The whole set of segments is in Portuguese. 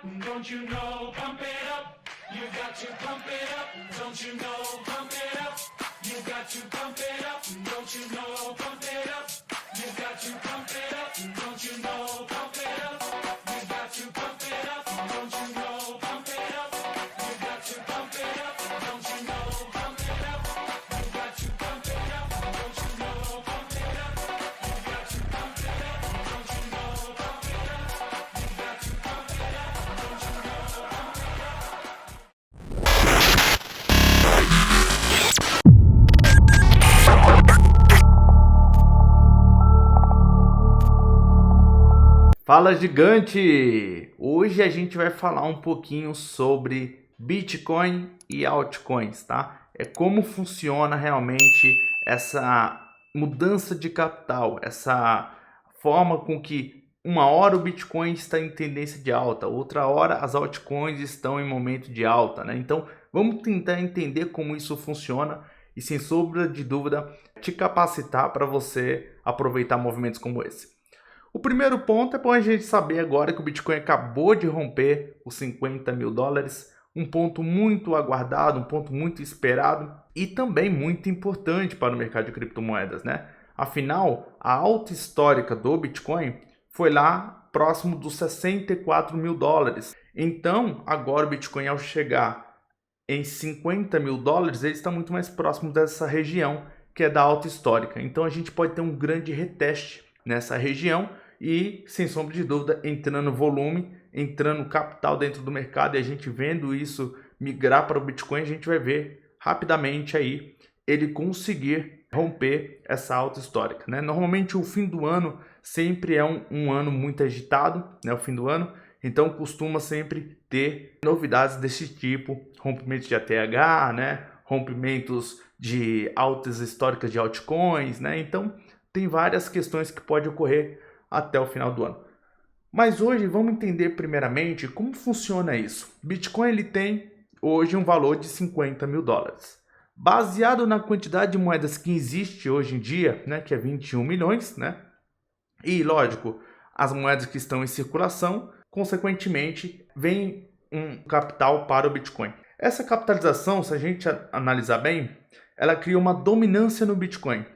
Don't you know, pump it up. You got to pump it up. Don't you know, pump it up. You got to pump it up. Don't you know, pump it up. You got to pump it up. Don't you know, pump it up. You got to pump it up. Don't you know, pump it up. You got to pump it up. Don't you know, pump it up. You got to pump it up. Don't you know, pump it up. You got to pump it up. Don't you know, pump it up. You got to pump it up. Don't you know, pump it up. Fala, gigante! Hoje a gente vai falar um pouquinho sobre Bitcoin e altcoins, tá? É como funciona realmente essa mudança de capital, essa forma com que uma hora o Bitcoin está em tendência de alta, outra hora as altcoins estão em momento de alta, né? Então vamos tentar entender como isso funciona e, sem sombra de dúvida, te capacitar para você aproveitar movimentos como esse. O primeiro ponto é bom a gente saber agora que o Bitcoin acabou de romper os 50 mil dólares, um ponto muito aguardado, um ponto muito esperado e também muito importante para o mercado de criptomoedas, né? Afinal, a alta histórica do Bitcoin foi lá próximo dos 64 mil dólares. Então, agora o Bitcoin, ao chegar em 50 mil dólares, ele está muito mais próximo dessa região que é da alta histórica. Então, a gente pode ter um grande reteste nessa região e, sem sombra de dúvida, entrando volume, entrando capital dentro do mercado, e a gente vendo isso migrar para o Bitcoin, a gente vai ver rapidamente aí ele conseguir romper essa alta histórica, né? Normalmente o fim do ano sempre é um ano muito agitado, né? O fim do ano, então costuma sempre ter novidades desse tipo, rompimentos de ATH, né? Rompimentos de altas históricas de altcoins, né? Então tem várias questões que podem ocorrer até o final do ano. Mas hoje vamos entender primeiramente como funciona isso. Bitcoin ele tem hoje um valor de 50 mil dólares. Baseado na quantidade de moedas que existe hoje em dia, né, que é 21 milhões, né? E lógico, as moedas que estão em circulação, consequentemente, vem um capital para o Bitcoin. Essa capitalização, se a gente analisar bem, ela cria uma dominância no Bitcoin.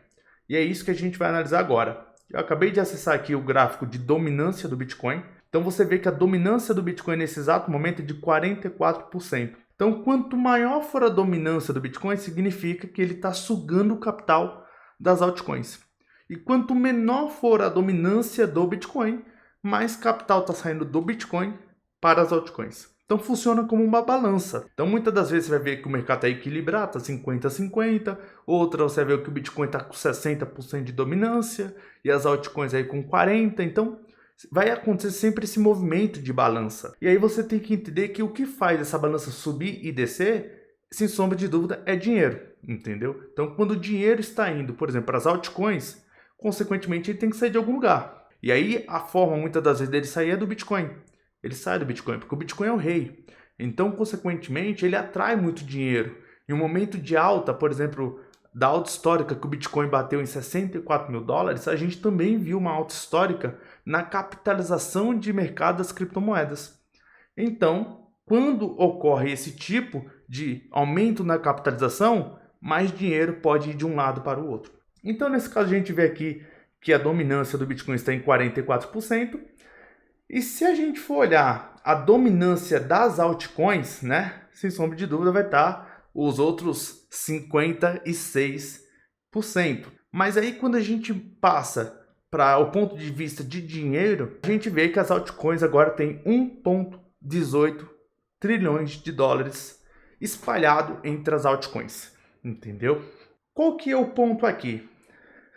E é isso que a gente vai analisar agora. Eu acabei de acessar aqui o gráfico de dominância do Bitcoin. Então você vê que a dominância do Bitcoin nesse exato momento é de 44%. Então quanto maior for a dominância do Bitcoin, significa que ele está sugando o capital das altcoins. E quanto menor for a dominância do Bitcoin, mais capital está saindo do Bitcoin para as altcoins. Então funciona como uma balança. Então muitas das vezes você vai ver que o mercado está equilibrado, está 50-50. Outra você vai ver que o Bitcoin está com 60% de dominância e as altcoins aí com 40%. Então vai acontecer sempre esse movimento de balança. E aí você tem que entender que o que faz essa balança subir e descer, sem sombra de dúvida, é dinheiro. Entendeu? Então quando o dinheiro está indo, por exemplo, para as altcoins, consequentemente ele tem que sair de algum lugar. E aí a forma muitas das vezes dele sair é do Bitcoin. Ele sai do Bitcoin, porque o Bitcoin é o rei. Então, consequentemente, ele atrai muito dinheiro. Em um momento de alta, por exemplo, da alta histórica que o Bitcoin bateu em 64 mil dólares, a gente também viu uma alta histórica na capitalização de mercado das criptomoedas. Então, quando ocorre esse tipo de aumento na capitalização, mais dinheiro pode ir de um lado para o outro. Então, nesse caso, a gente vê aqui que a dominância do Bitcoin está em 44%. E se a gente for olhar a dominância das altcoins, né, sem sombra de dúvida vai estar os outros 56%. Mas aí quando a gente passa para o ponto de vista de dinheiro, a gente vê que as altcoins agora têm 1,18 trilhões de dólares espalhado entre as altcoins, entendeu? Qual que é o ponto aqui?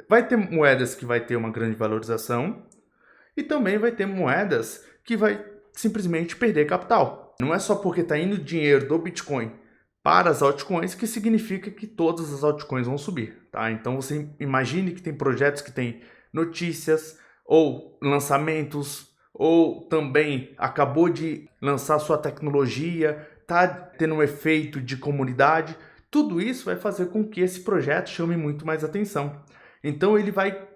Vai ter moedas que vai ter uma grande valorização, e também vai ter moedas que vai simplesmente perder capital. Não é só porque está indo dinheiro do Bitcoin para as altcoins que significa que todas as altcoins vão subir, tá? Então você imagine que tem projetos que têm notícias ou lançamentos, ou também acabou de lançar sua tecnologia, está tendo um efeito de comunidade. Tudo isso vai fazer com que esse projeto chame muito mais atenção. Então ele vai,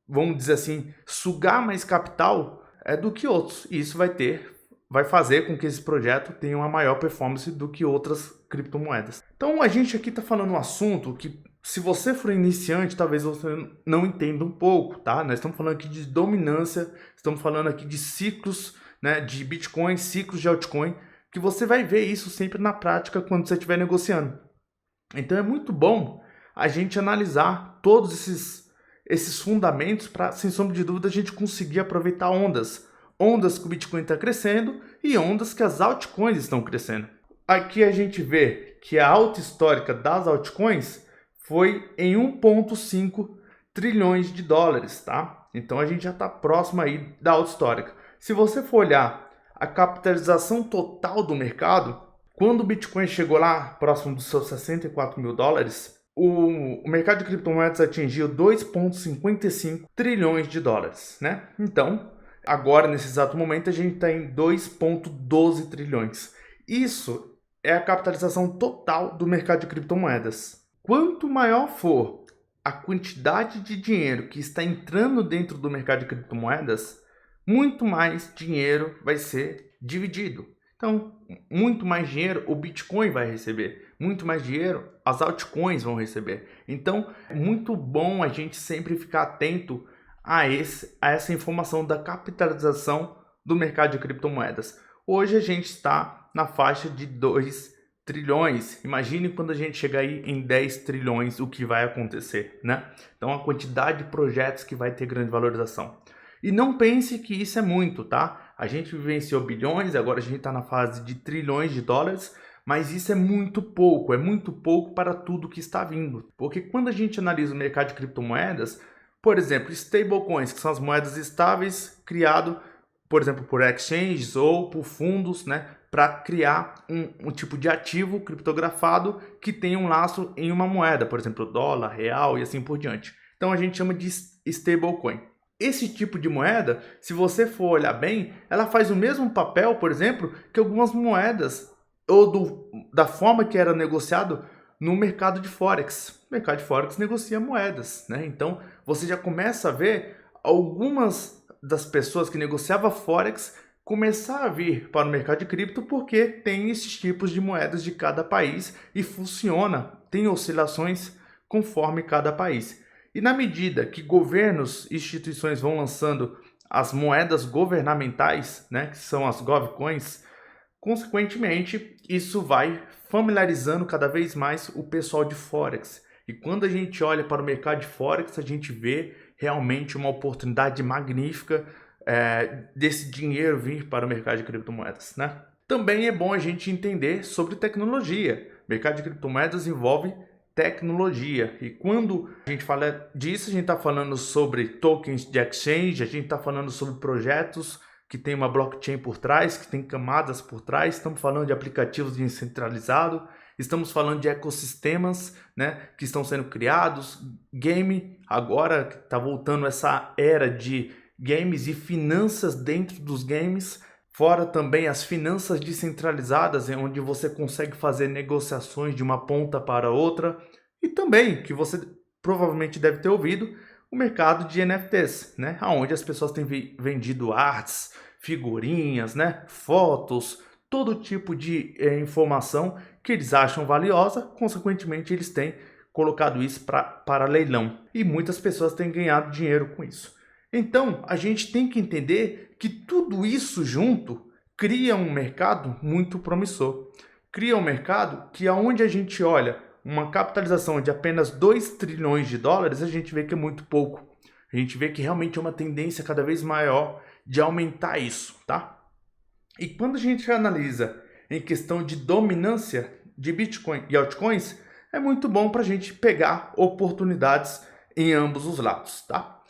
vamos dizer assim, sugar mais capital do que outros. E isso vai ter vai fazer com que esse projeto tenha uma maior performance do que outras criptomoedas. Então a gente aqui está falando um assunto que, se você for iniciante, talvez você não entenda um pouco, tá? Nós estamos falando aqui de dominância, estamos falando aqui de ciclos, né, de Bitcoin, ciclos de altcoin, que você vai ver isso sempre na prática quando você estiver negociando. Então é muito bom a gente analisar todos esses fundamentos para, sem sombra de dúvida, a gente conseguir aproveitar ondas que o Bitcoin está crescendo e ondas que as altcoins estão crescendo. Aqui a gente vê que a alta histórica das altcoins foi em 1,5 trilhões de dólares, tá? Então a gente já está próximo aí da alta histórica. Se você for olhar a capitalização total do mercado, quando o Bitcoin chegou lá próximo dos seus 64 mil dólares, o mercado de criptomoedas atingiu 2,55 trilhões de dólares, né? Então, agora, nesse exato momento, a gente está em 2,12 trilhões. Isso é a capitalização total do mercado de criptomoedas. Quanto maior for a quantidade de dinheiro que está entrando dentro do mercado de criptomoedas, muito mais dinheiro vai ser dividido. Então, muito mais dinheiro o Bitcoin vai receber, muito mais dinheiro as altcoins vão receber. Então, é muito bom a gente sempre ficar atento a essa informação da capitalização do mercado de criptomoedas. Hoje a gente está na faixa de 2 trilhões. Imagine quando a gente chegar aí em 10 trilhões o que vai acontecer, né? Então a quantidade de projetos que vai ter grande valorização. E não pense que isso é muito, tá? A gente vivenciou bilhões, agora a gente está na fase de trilhões de dólares, mas isso é muito pouco para tudo que está vindo. Porque quando a gente analisa o mercado de criptomoedas, por exemplo, stablecoins, que são as moedas estáveis criado, por exemplo, por exchanges ou por fundos, né, para criar um tipo de ativo criptografado que tem um lastro em uma moeda, por exemplo, dólar, real e assim por diante. Então a gente chama de stablecoin. Esse tipo de moeda, se você for olhar bem, ela faz o mesmo papel, por exemplo, que algumas moedas ou da forma que era negociado no mercado de Forex. O mercado de Forex negocia moedas, né? Então, você já começa a ver algumas das pessoas que negociavam Forex começar a vir para o mercado de cripto porque tem esses tipos de moedas de cada país e funciona, tem oscilações conforme cada país. E na medida que governos e instituições vão lançando as moedas governamentais, né, que são as GovCoins, consequentemente, isso vai familiarizando cada vez mais o pessoal de Forex. E quando a gente olha para o mercado de Forex, a gente vê realmente uma oportunidade magnífica desse dinheiro vir para o mercado de criptomoedas, né? Também é bom a gente entender sobre tecnologia. O mercado de criptomoedas envolve tecnologia. E quando a gente fala disso, a gente está falando sobre tokens de exchange, a gente está falando sobre projetos que tem uma blockchain por trás, que tem camadas por trás, estamos falando de aplicativos descentralizados, estamos falando de ecossistemas, né, que estão sendo criados, game, agora está voltando essa era de games e finanças dentro dos games, fora também as finanças descentralizadas, onde você consegue fazer negociações de uma ponta para outra, e também, que você provavelmente deve ter ouvido, o mercado de NFTs, né? Onde as pessoas têm vendido artes, figurinhas, né? Fotos, todo tipo de informação que eles acham valiosa, consequentemente eles têm colocado isso para leilão. E muitas pessoas têm ganhado dinheiro com isso. Então, a gente tem que entender que tudo isso junto cria um mercado muito promissor. Cria um mercado que aonde a gente olha uma capitalização de apenas 2 trilhões de dólares, a gente vê que é muito pouco. A gente vê que realmente é uma tendência cada vez maior de aumentar isso, tá? E quando a gente analisa em questão de dominância de Bitcoin e altcoins, é muito bom para a gente pegar oportunidades em ambos os lados, tá?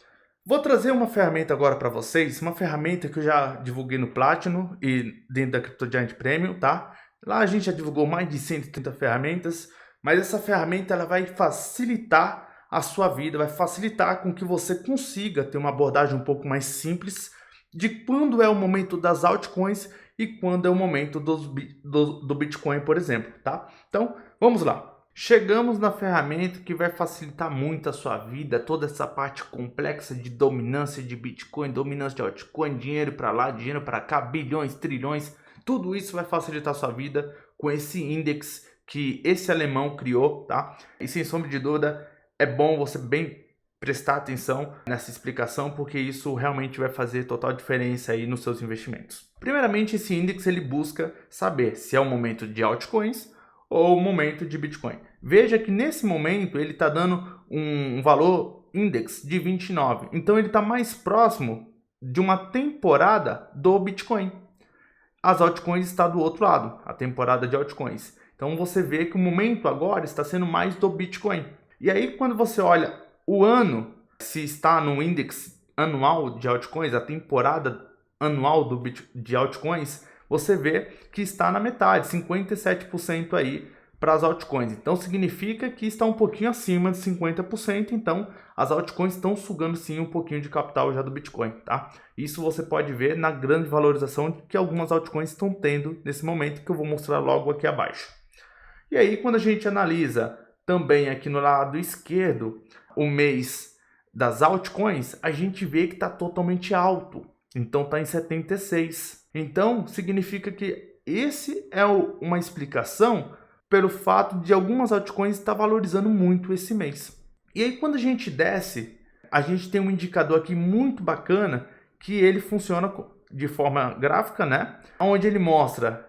Vou trazer uma ferramenta agora para vocês, uma ferramenta que eu já divulguei no Platinum e dentro da CryptoGiant Premium, tá? Lá a gente já divulgou mais de 130 ferramentas, mas essa ferramenta ela vai facilitar a sua vida, vai facilitar com que você consiga ter uma abordagem um pouco mais simples de quando é o momento das altcoins e quando é o momento do Bitcoin, por exemplo, tá? Então, vamos lá. chegamos na ferramenta que vai facilitar muito a sua vida, toda essa parte complexa de dominância de Bitcoin, dominância de altcoin, dinheiro para lá, dinheiro para cá, bilhões, trilhões, tudo isso vai facilitar a sua vida com esse index que esse alemão criou, tá? E sem sombra de dúvida, é bom você bem prestar atenção nessa explicação, porque isso realmente vai fazer total diferença aí nos seus investimentos. Primeiramente, esse index ele busca saber se é o momento de altcoins ou o momento de Bitcoin. Veja que nesse momento ele está dando um valor index de 29, então ele está mais próximo de uma temporada do Bitcoin. As altcoins está do outro lado, a temporada de altcoins. Então você vê que o momento agora está sendo mais do Bitcoin. E aí quando você olha o ano, se está no index anual de altcoins, a temporada anual de altcoins, você vê que está na metade, 57% aí para as altcoins. Então significa que está um pouquinho acima de 50%, então as altcoins estão sugando sim um pouquinho de capital já do Bitcoin, tá? Isso você pode ver na grande valorização que algumas altcoins estão tendo nesse momento, que eu vou mostrar logo aqui abaixo. E aí quando a gente analisa também aqui no lado esquerdo o mês das altcoins, a gente vê que está totalmente alto. Então está em 76. Então significa que esse é uma explicação pelo fato de algumas altcoins estar valorizando muito esse mês. E aí quando a gente desce, a gente tem um indicador aqui muito bacana que ele funciona de forma gráfica, né? Onde ele mostra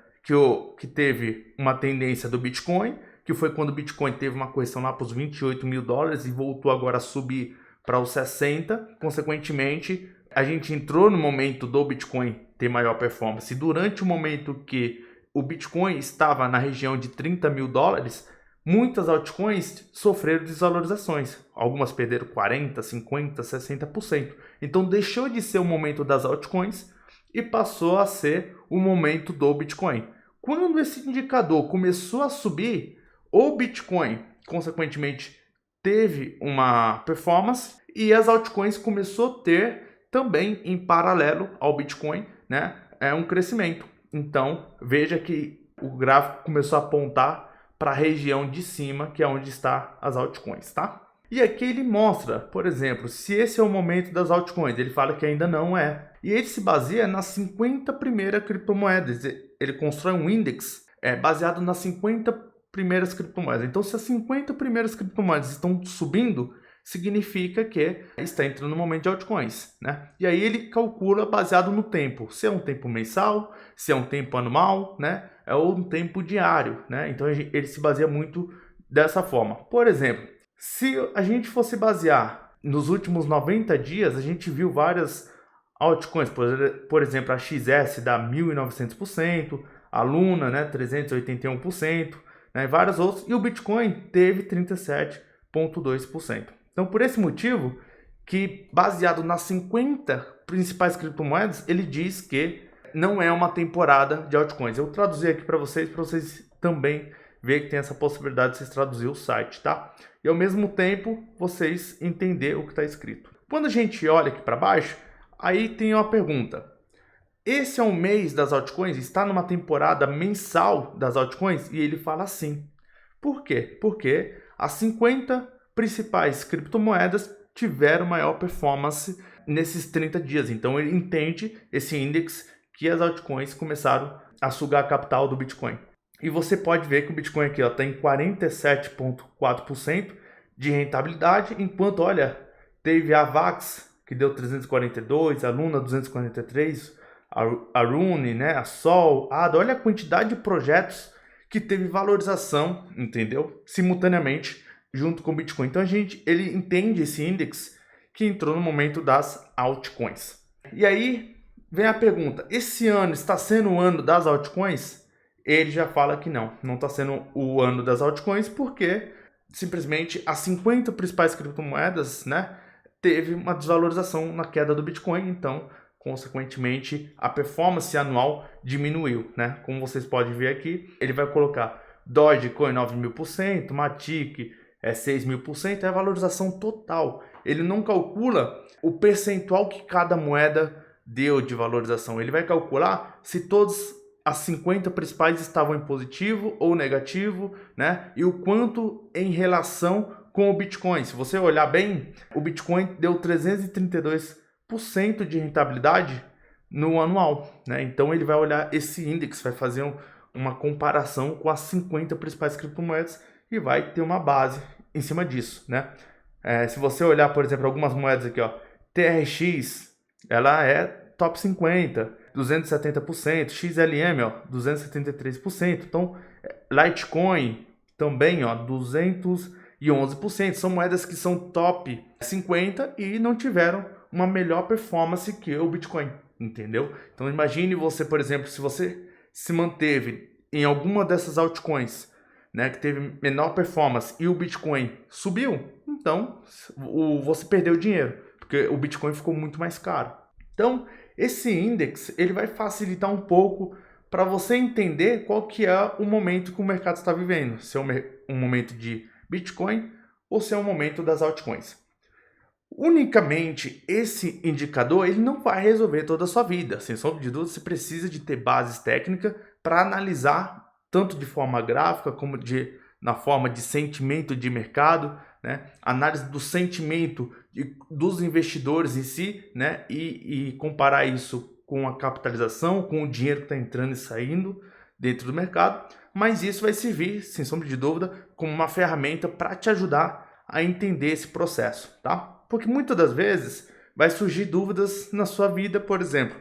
que teve uma tendência do Bitcoin, que foi quando o Bitcoin teve uma correção lá para os 28 mil dólares e voltou agora a subir para os 60. Consequentemente, a gente entrou no momento do Bitcoin ter maior performance. Durante o momento que o Bitcoin estava na região de 30 mil dólares, muitas altcoins sofreram desvalorizações. Algumas perderam 40%, 50%, 60%. Então deixou de ser o momento das altcoins e passou a ser o momento do Bitcoin. Quando esse indicador começou a subir, o Bitcoin, consequentemente, teve uma performance e as altcoins começou a ter também, em paralelo ao Bitcoin, né, um crescimento. Então, veja que o gráfico começou a apontar para a região de cima, que é onde está as altcoins, tá? E aqui ele mostra, por exemplo, se esse é o momento das altcoins, ele fala que ainda não é. E ele se baseia nas 50 primeiras criptomoedas. Ele constrói um index baseado nas 50 primeiras criptomoedas. Então, se as 50 primeiras criptomoedas estão subindo, significa que está entrando no momento de altcoins, né? E aí ele calcula baseado no tempo, se é um tempo mensal, se é um tempo anual, né? Ou um tempo diário, né? Então ele se baseia muito dessa forma. Por exemplo, se a gente fosse basear nos últimos 90 dias, a gente viu várias altcoins, por exemplo, a XS dá 1.900%, a Luna, né, 381%, né, várias outras, e o Bitcoin teve 37,2%. Então, por esse motivo, que baseado nas 50 principais criptomoedas, ele diz que não é uma temporada de altcoins. Eu traduzi aqui para vocês também verem que tem essa possibilidade de vocês traduzir o site, tá? E ao mesmo tempo, vocês entender o que está escrito. Quando a gente olha aqui para baixo, aí tem uma pergunta. Esse é um mês das altcoins? Está numa temporada mensal das altcoins? E ele fala sim. Por quê? Porque as 50 principais criptomoedas tiveram maior performance nesses 30 dias. Então ele entende esse index que as altcoins começaram a sugar a capital do Bitcoin. E você pode ver que o Bitcoin aqui está em 47,4% de rentabilidade, enquanto, olha, teve a VAX, que deu 342, a Luna 243, a Rune, né, a Sol, a ADA, olha a quantidade de projetos que teve valorização, entendeu? Simultaneamente, junto com o Bitcoin. Então ele entende esse index que entrou no momento das altcoins. E aí vem a pergunta, esse ano está sendo o ano das altcoins? Ele já fala que não está sendo o ano das altcoins, porque simplesmente as 50 principais criptomoedas, né, teve uma desvalorização na queda do Bitcoin, então consequentemente a performance anual diminuiu, né? Como vocês podem ver aqui, ele vai colocar Dogecoin 9.000%, Matic 6.000%, é a valorização total. Ele não calcula o percentual que cada moeda deu de valorização. Ele vai calcular se todas as 50 principais estavam em positivo ou negativo, né? E o quanto em relação com o Bitcoin. Se você olhar bem, o Bitcoin deu 332% de rentabilidade no anual, né? Então ele vai olhar esse índice, vai fazer uma comparação com as 50 principais criptomoedas e vai ter uma base em cima disso, né? Se você olhar, por exemplo, algumas moedas aqui, ó, TRX, ela é top 50, 270%, XLM, ó, 273%. Então, Litecoin também, ó, 211%. São moedas que são top 50 e não tiveram uma melhor performance que o Bitcoin, entendeu? Então, imagine você, por exemplo, se você se manteve em alguma dessas altcoins, né, que teve menor performance e o Bitcoin subiu, então você perdeu dinheiro, porque o Bitcoin ficou muito mais caro. Então, esse índice ele vai facilitar um pouco para você entender qual que é o momento que o mercado está vivendo, se é um momento de Bitcoin ou se é um momento das altcoins. Unicamente esse indicador ele não vai resolver toda a sua vida. Sem sombra de dúvida, você precisa de ter bases técnicas para analisar tanto de forma gráfica como na forma de sentimento de mercado, né? Análise do sentimento dos investidores em si, né? E comparar isso com a capitalização, com o dinheiro que está entrando e saindo dentro do mercado. Mas isso vai servir, sem sombra de dúvida, como uma ferramenta para te ajudar a entender esse processo, tá? Porque muitas das vezes vai surgir dúvidas na sua vida, por exemplo.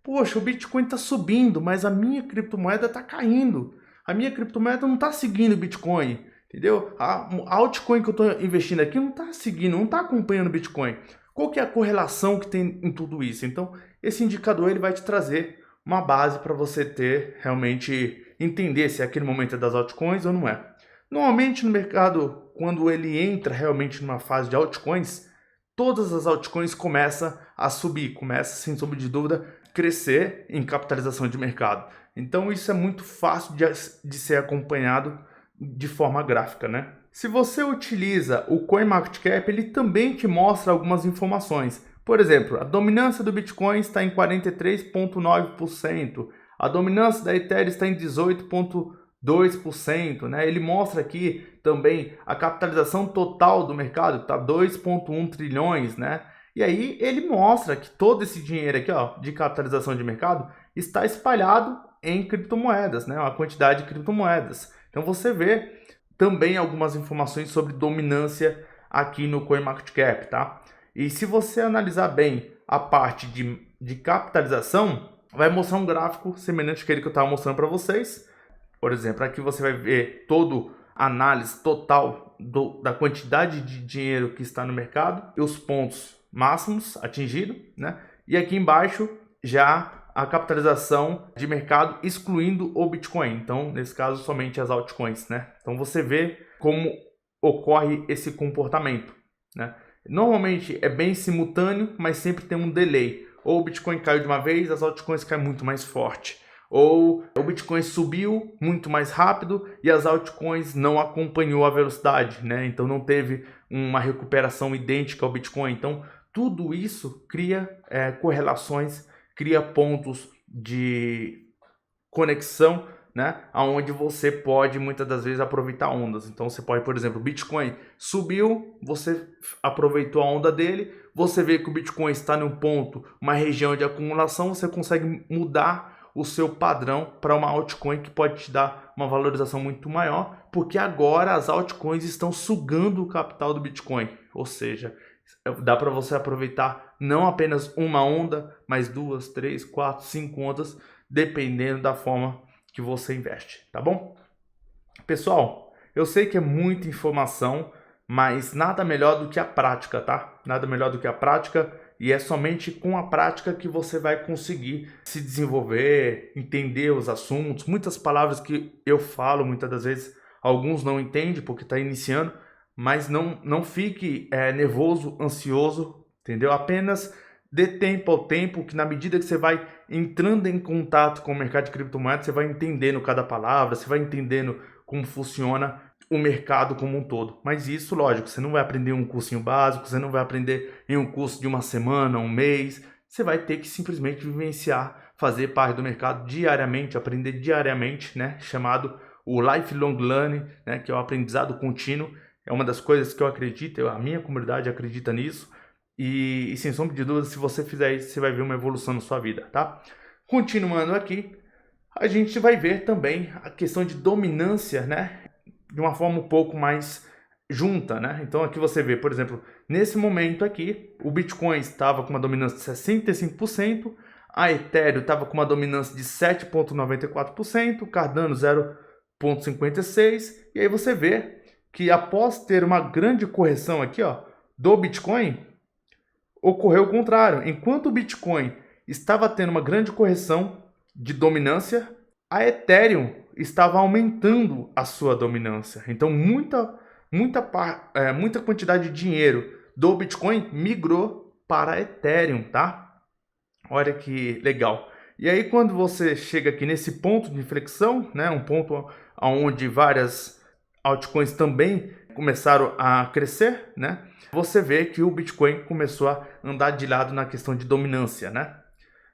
Poxa, o Bitcoin está subindo, mas a minha criptomoeda está caindo. A minha criptomoeda não está seguindo o Bitcoin, entendeu? A altcoin que eu estou investindo aqui não está seguindo, não está acompanhando o Bitcoin. Qual que é a correlação que tem em tudo isso? Então, esse indicador ele vai te trazer uma base para você ter realmente entender se aquele momento é das altcoins ou não é. Normalmente no mercado, quando ele entra realmente numa fase de altcoins, todas as altcoins começam a subir, começa sem sombra de dúvida crescer em capitalização de mercado. Então isso é muito fácil de ser acompanhado de forma gráfica, né? Se você utiliza o CoinMarketCap, ele também te mostra algumas informações. Por exemplo, a dominância do Bitcoin está em 43,9%, a dominância da Ethereum está em 18,2%, né? Ele mostra aqui também a capitalização total do mercado, está 2,1 trilhões, né? E aí ele mostra que todo esse dinheiro aqui, ó, de capitalização de mercado está espalhado em criptomoedas, né? Uma quantidade de criptomoedas. Então você vê também algumas informações sobre dominância aqui no CoinMarketCap, tá? E se você analisar bem a parte de capitalização, vai mostrar um gráfico semelhante àquele que eu estava mostrando para vocês. Por exemplo, aqui você vai ver toda a análise total da quantidade de dinheiro que está no mercado e os pontos máximos atingidos, né? E aqui embaixo já a capitalização de mercado excluindo o Bitcoin. Então, nesse caso, somente as altcoins, né? Então, você vê como ocorre esse comportamento, né? Normalmente é bem simultâneo, mas sempre tem um delay. Ou o Bitcoin caiu de uma vez, as altcoins caem muito mais forte. Ou o Bitcoin subiu muito mais rápido e as altcoins não acompanhou a velocidade, né? Então não teve uma recuperação idêntica ao Bitcoin. Então tudo isso cria correlações, cria pontos de conexão, né? Onde você pode muitas das vezes aproveitar ondas. Então você pode, por exemplo, o Bitcoin subiu, você aproveitou a onda dele, você vê que o Bitcoin está num ponto, uma região de acumulação, você consegue mudar o seu padrão para uma altcoin que pode te dar uma valorização muito maior, porque agora as altcoins estão sugando o capital do Bitcoin. Ou seja, dá para você aproveitar não apenas uma onda, mas 2, 3, 4, 5 ondas, dependendo da forma que você investe, tá bom? Pessoal, eu sei que é muita informação, mas nada melhor do que a prática, tá? Nada melhor do que a prática, e é somente com a prática que você vai conseguir se desenvolver, entender os assuntos. Muitas palavras que eu falo, muitas das vezes, alguns não entendem porque está iniciando, mas não fique nervoso, ansioso, entendeu? Apenas dê tempo ao tempo, que na medida que você vai entrando em contato com o mercado de criptomoedas, você vai entendendo cada palavra, você vai entendendo como funciona o mercado como um todo. Mas isso, lógico, você não vai aprender um cursinho básico, você não vai aprender em um curso de uma semana, um mês. você vai ter que simplesmente vivenciar, fazer parte do mercado diariamente, aprender diariamente, né? Chamado o lifelong learning, né? Que é o aprendizado contínuo. É uma das coisas que eu acredito, a minha comunidade acredita nisso. E sem sombra de dúvida, se você fizer isso, você vai ver uma evolução na sua vida, tá? Continuando aqui, a gente vai ver também a questão de dominância, né? De uma forma um pouco mais junta, né? Então aqui você vê, por exemplo, nesse momento aqui, o Bitcoin estava com uma dominância de 65%, a Ethereum estava com uma dominância de 7,94%, o Cardano 0,56%, e aí você vê que após ter uma grande correção aqui, ó, do Bitcoin, ocorreu o contrário. Enquanto o Bitcoin estava tendo uma grande correção de dominância, a Ethereum estava aumentando a sua dominância. Então, muita quantidade de dinheiro do Bitcoin migrou para a Ethereum, tá? Olha que legal. E aí, quando você chega aqui nesse ponto de inflexão, né, um ponto onde várias altcoins também começaram a crescer, né? Você vê que o Bitcoin começou a andar de lado na questão de dominância, né?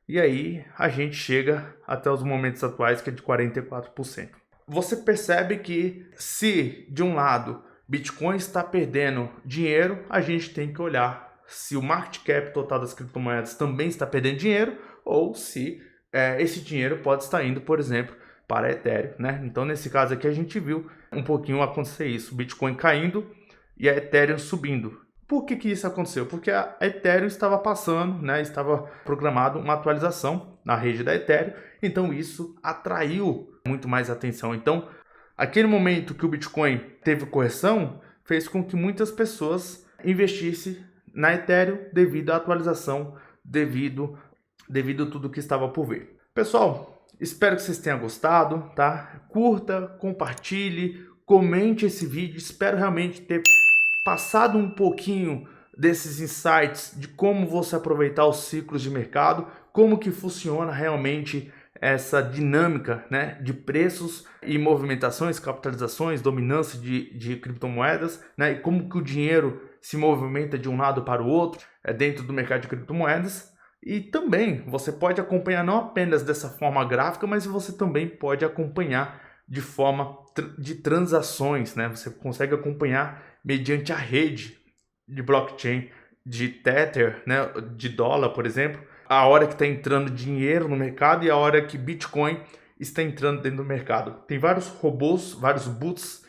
E aí a gente chega até os momentos atuais, que é de 44%. Você percebe que se de um lado Bitcoin está perdendo dinheiro, a gente tem que olhar se o market cap total das criptomoedas também está perdendo dinheiro ou se esse dinheiro pode estar indo, por exemplo, para a Ethereum, né? Então, nesse caso aqui, a gente viu um pouquinho acontecer isso, o Bitcoin caindo e a Ethereum subindo. Por que isso aconteceu? Porque a Ethereum estava passando, né? Estava programado uma atualização na rede da Ethereum, então isso atraiu muito mais atenção. Então, aquele momento que o Bitcoin teve correção, fez com que muitas pessoas investissem na Ethereum devido à atualização, devido a tudo que estava por vir. Pessoal, espero que vocês tenham gostado, tá? Curta, compartilhe, comente esse vídeo. Espero realmente ter passado um pouquinho desses insights de como você aproveitar os ciclos de mercado, como que funciona realmente essa dinâmica, né, de preços e movimentações, capitalizações, dominância de criptomoedas, né, e como que o dinheiro se movimenta de um lado para o outro dentro do mercado de criptomoedas. E também você pode acompanhar não apenas dessa forma gráfica, mas você também pode acompanhar de forma de transações, né? Você consegue acompanhar mediante a rede de blockchain de Tether, né? De dólar, por exemplo, a hora que está entrando dinheiro no mercado e a hora que Bitcoin está entrando dentro do mercado. Tem vários robôs, vários bots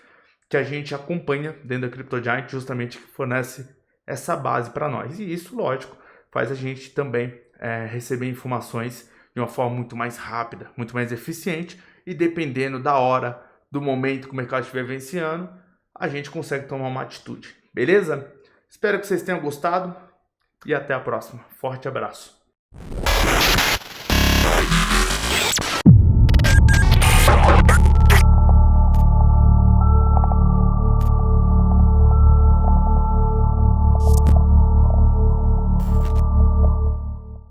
que a gente acompanha dentro da CryptoGiant, justamente que fornece essa base para nós. E isso, lógico, faz a gente também receber informações de uma forma muito mais rápida, muito mais eficiente, e dependendo da hora, do momento que o mercado estiver vencendo, a gente consegue tomar uma atitude. Beleza? Espero que vocês tenham gostado e até a próxima. Forte abraço.